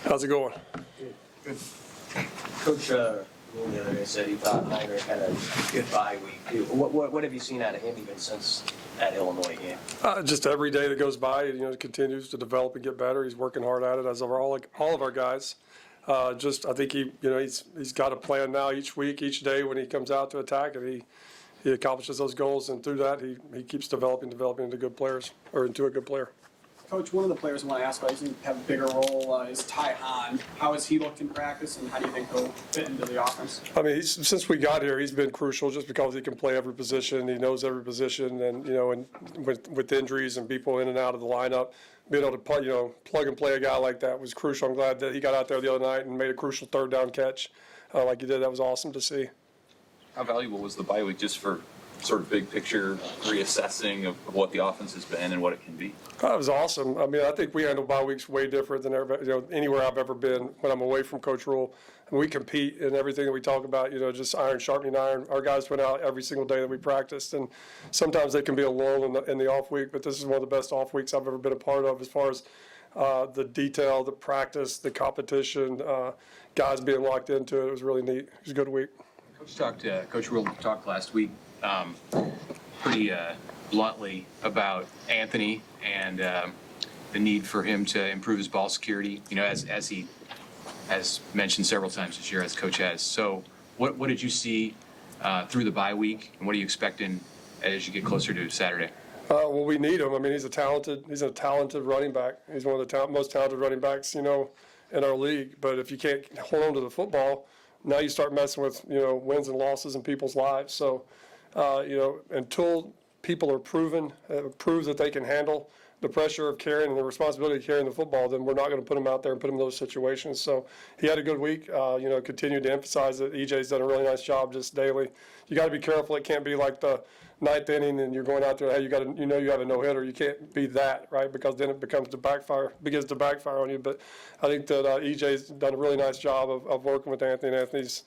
How's it going? Good. Coach Rule the other day said he thought Heinrich had a good bye week. What have you seen out of him even since that Illinois game? Just every day that goes by, continues to develop and get better. He's working hard at it, as are all of our guys. I think he's got a plan now each week, each day when he comes out to attack, and he accomplishes those goals, and through that he keeps developing into good players, or into a good player. Coach, one of the players I want to ask about, he's going to have a bigger role, is Ty Hahn. How has he looked in practice, and how do you think he'll fit into the offense? I mean, since we got here, he's been crucial just because he can play every position. He knows every position, and and with injuries and people in and out of the lineup, being able to plug and play a guy like that was crucial. I'm glad that he got out there the other night and made a crucial third down catch like he did. That was awesome to see. How valuable was the bye week just for sort of big picture reassessing of what the offense has been and what it can be? That was awesome. I mean, I think we handle bye weeks way different than anywhere I've ever been when I'm away from Coach Rule. I mean, we compete in everything that we talk about, just iron sharpening iron. Our guys went out every single day that we practiced, and sometimes they can be a lull in the off week, but this is one of the best off weeks I've ever been a part of as far as the detail, the practice, the competition, guys being locked into it. It was really neat. It was a good week. Coach Rule talked last week pretty bluntly about Anthony and the need for him to improve his ball security, as he has mentioned several times this year, as Coach has. So what did you see through the bye week, and what are you expecting as you get closer to Saturday? Well, we need him. I mean, he's a talented running back. He's one of the most talented running backs, in our league. But if you can't hold on to the football, now you start messing with, wins and losses in people's lives. So, until people are proves that they can handle the pressure of carrying and the responsibility of carrying the football, then we're not going to put them out there and put them in those situations. So he had a good week. Continued to emphasize that EJ's done a really nice job just daily. You got to be careful. It can't be like the ninth inning and you're going out there, hey, you have a no-hitter. You can't be that, right? Because then it begins to backfire on you. But I think that EJ's done a really nice job of working with Anthony, and Anthony's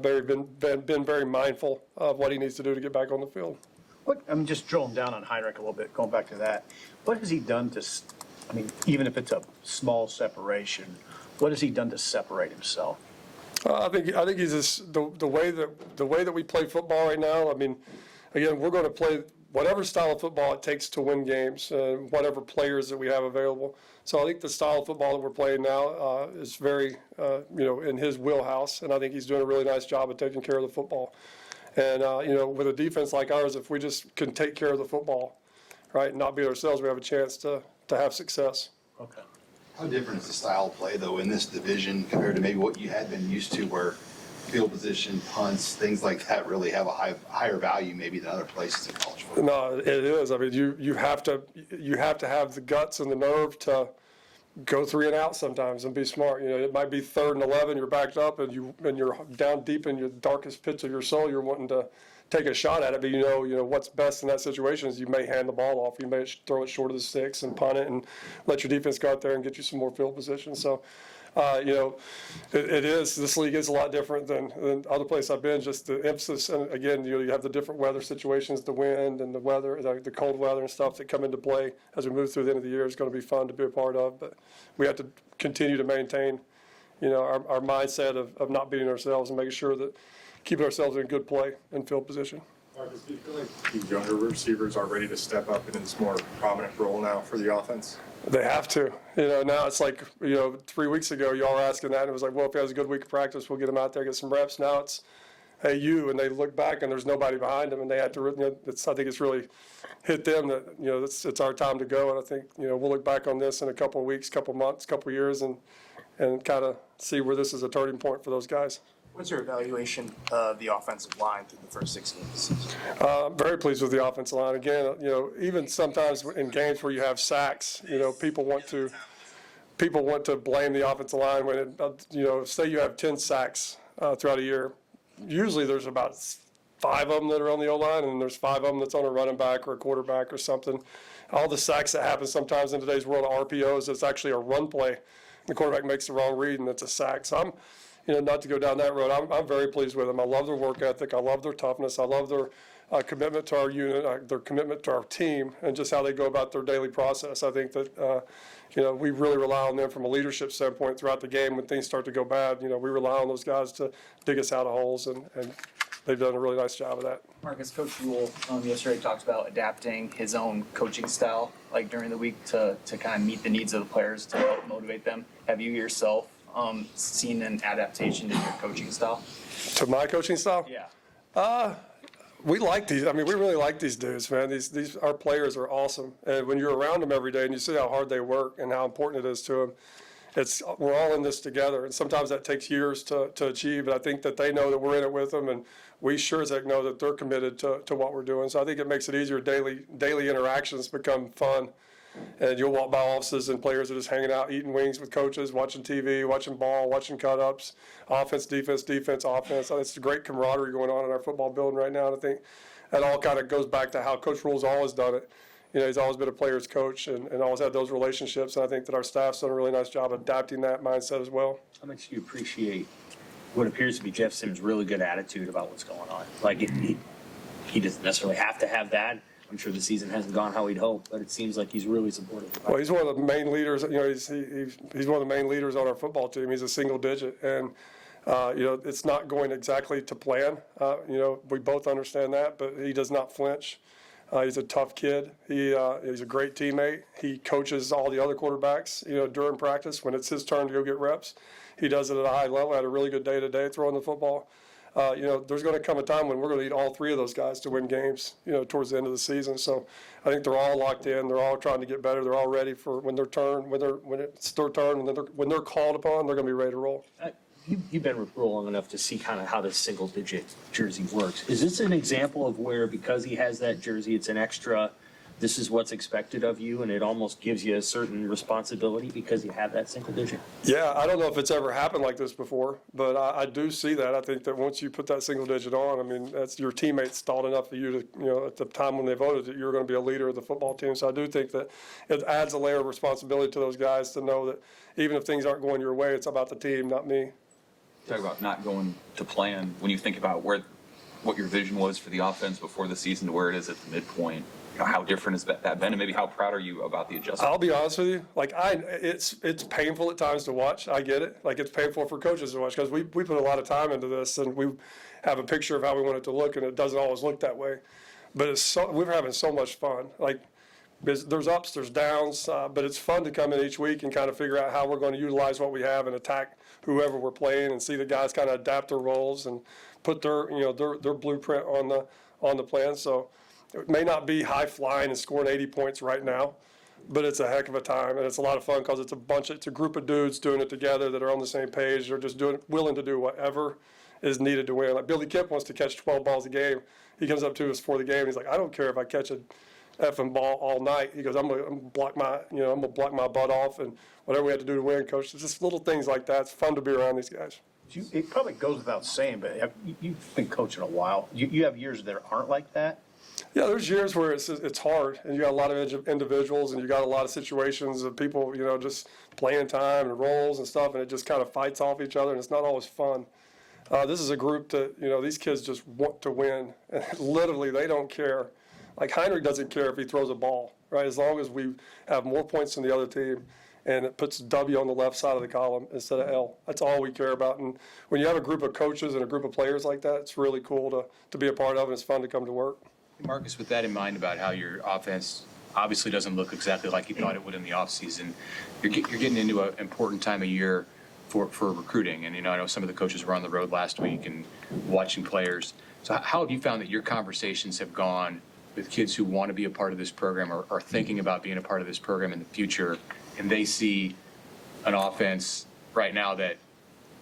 been very mindful of what he needs to do to get back on the field. I'm just drilling down on Heinrich a little bit, going back to that. What has he done even if it's a small separation, what has he done to separate himself? I think he's just the way that we play football right now. I mean, again, we're going to play whatever style of football it takes to win games, whatever players that we have available. So I think the style of football that we're playing now is very, in his wheelhouse, and I think he's doing a really nice job of taking care of the football. And, with a defense like ours, if we just can take care of the football, right, and not beat ourselves, we have a chance to have success. Okay. How different is the style of play, though, in this division compared to maybe what you had been used to, where field position, punts, things like that really have a higher value maybe than other places in college football? No, it is. I mean, you have to have the guts and the nerve to go 3 and out sometimes and be smart. It might be 3rd and 11, you're backed up, and you're down deep in your darkest pits of your soul. You're wanting to take a shot at it, but what's best in that situation is you may hand the ball off. You may throw it short of the sticks and punt it and let your defense go out there and get you some more field position. So, this league is a lot different than other places I've been. Just the emphasis, and again, you have the different weather situations, the wind and the weather, the cold weather and stuff that come into play as we move through the end of the year. It's going to be fun to be a part of, but we have to continue to maintain, our mindset of not beating ourselves and making sure that keeping ourselves in good play and field position. Marcus, do you feel like these younger receivers are ready to step up into this more prominent role now for the offense? They have to. Now it's like, 3 weeks ago, y'all were asking that, and it was like, well, if he has a good week of practice, we'll get him out there, get some reps. Now it's, hey, you, and they look back, and there's nobody behind them, and they had to, I think it's really hit them that, it's our time to go, and I think, we'll look back on this in a couple of weeks, couple of months, couple of years, and kind of see where this is a turning point for those guys. What's your evaluation of the offensive line through the first 6 games of the season? I'm very pleased with the offensive line. Again, even sometimes in games where you have sacks, people want to blame the offensive line when say you have 10 sacks throughout a year. Usually there's about 5 of them that are on the O-line, and there's 5 of them that's on a running back or a quarterback or something. All the sacks that happen sometimes in today's world of RPOs, it's actually a run play. The quarterback makes the wrong read, and it's a sack. So not to go down that road, I'm very pleased with them. I love their work ethic. I love their toughness. I love commitment to our unit, their commitment to our team, and just how they go about their daily process. I think that, we really rely on them from a leadership standpoint throughout the game. When things start to go bad, we rely on those guys to dig us out of holes, and they've done a really nice job of that. Marcus, Coach Rule yesterday talked about adapting his own coaching style, like during the week, to kind of meet the needs of the players to help motivate them. Have you yourself seen an adaptation to your coaching style? To my coaching style? Yeah. We like these. I mean, we really like these dudes, man. These our players are awesome. And when you're around them every day and you see how hard they work and how important it is to them, we're all in this together. And sometimes that takes years to achieve. But I think that they know that we're in it with them, and we sure as heck know that they're committed to what we're doing. So I think it makes it easier. Daily interactions become fun. And you'll walk by offices and players are just hanging out, eating wings with coaches, watching TV, watching ball, watching cut-ups, offense, defense, offense. It's a great camaraderie going on in our football building right now. And I think that all kind of goes back to how Coach Rule's always done it. He's always been a player's coach and always had those relationships. And I think that our staff's done a really nice job adapting that mindset as well. How much do you appreciate what appears to be Jeff Sims' really good attitude about what's going on? Like, he doesn't necessarily have to have that. I'm sure the season hasn't gone how he'd hoped, but it seems like he's really supportive. Well, he's one of the main leaders. He's one of the main leaders on our football team. He's a single digit, and it's not going exactly to plan. We both understand that, but he does not flinch. He's a tough kid. He's a great teammate. He coaches all the other quarterbacks. During practice when it's his turn to go get reps, he does it at a high level. Had a really good day today throwing the football. There's going to come a time when we're going to need all three of those guys to win games, towards the end of the season. So I think they're all locked in. They're all trying to get better. They're all ready for when it's their turn, when they're called upon, they're going to be ready to roll. You've been with Rule long enough to see kind of how this single-digit jersey works. Is this an example of where, because he has that jersey, it's an extra, this is what's expected of you, and it almost gives you a certain responsibility because you have that single digit? Yeah, I don't know if it's ever happened like this before, but I do see that. I think that once you put that single digit on, I mean, that's your teammates thought enough of you to, at the time when they voted that you're going to be a leader of the football team. So I do think that it adds a layer of responsibility to those guys to know that even if things aren't going your way, it's about the team, not me. Talk about not going to plan. When you think about what your vision was for the offense before the season to where it is at the midpoint, how different has that been, and maybe how proud are you about the adjustment? I'll be honest with you. It's painful at times to watch. I get it. It's painful for coaches to watch because we put a lot of time into this, and we have a picture of how we want it to look, and it doesn't always look that way. But we're having so much fun. There's ups, there's downs, but it's fun to come in each week and kind of figure out how we're going to utilize what we have and attack whoever we're playing, and see the guys kind of adapt their roles and put their blueprint on the plan. So it may not be high flying and scoring 80 points right now, but it's a heck of a time, and it's a lot of fun because it's a group of dudes doing it together that are on the same page. They're just willing to do whatever is needed to win. Like Billy Kipp wants to catch 12 balls a game. He comes up to us before the game. He's like, I don't care if I catch a effing ball all night. He goes, I'm gonna block my butt off, and whatever we have to do to win, coach. It's just little things like that. It's fun to be around these guys. It probably goes without saying, but you've been coaching a while. You have years that aren't like that? Yeah, there's years where it's hard, and you got a lot of individuals, and you got a lot of situations of people, just playing time and roles and stuff, and it just kind of fights off each other, and it's not always fun. This is a group that, these kids just want to win. And literally, they don't care. Like Heinrich doesn't care if he throws a ball, right? As long as we have more points than the other team, and it puts W on the left side of the column instead of L. That's all we care about. And when you have a group of coaches and a group of players like that, it's really cool to be a part of, and it's fun to come to work. Marcus, with that in mind about how your offense obviously doesn't look exactly like you thought it would in the offseason, you're getting into an important time of year for recruiting. And, I know some of the coaches were on the road last week and watching players. So how have you found that your conversations have gone with kids who want to be a part of this program or are thinking about being a part of this program in the future, and they see an offense right now that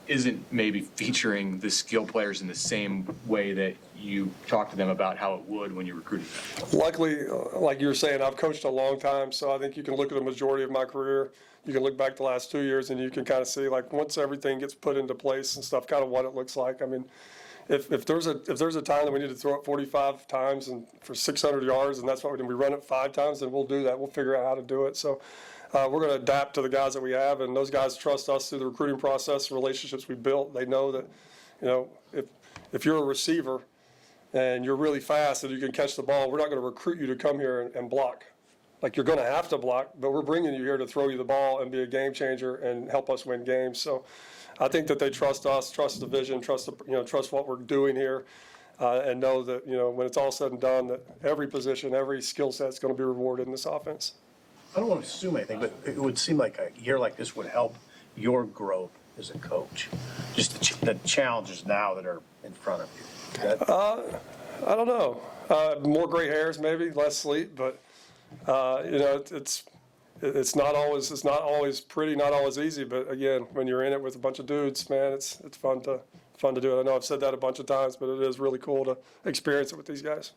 isn't maybe featuring the skill players in the same way that you talked to them about how it would when you recruited them? Luckily, like you were saying, I've coached a long time, so I think you can look at the majority of my career. You can look back the last 2 years, and you can kind of see, once everything gets put into place and stuff, kind of what it looks like. I mean, if there's a time that we need to throw it 45 times and for 600 yards, and that's what we run it 5 times, then we'll do that. We'll figure out how to do it. So we're going to adapt to the guys that we have, and those guys trust us through the recruiting process, relationships we built. They know that, if you're a receiver, and you're really fast and you can catch the ball, we're not going to recruit you to come here and block. Like, you're going to have to block, but we're bringing you here to throw you the ball and be a game changer and help us win games. So I think that they trust us, trust the vision, trust what we're doing here, and know that, when it's all said and done, that every position, every skill set is going to be rewarded in this offense. I don't want to assume anything, but it would seem like a year like this would help your growth as a coach. Just the challenges now that are in front of you. I don't know. More gray hairs, maybe less sleep, but it's not always pretty, not always easy. But again, when you're in it with a bunch of dudes, man, it's fun to do it. I know I've said that a bunch of times, but it is really cool to experience it with these guys.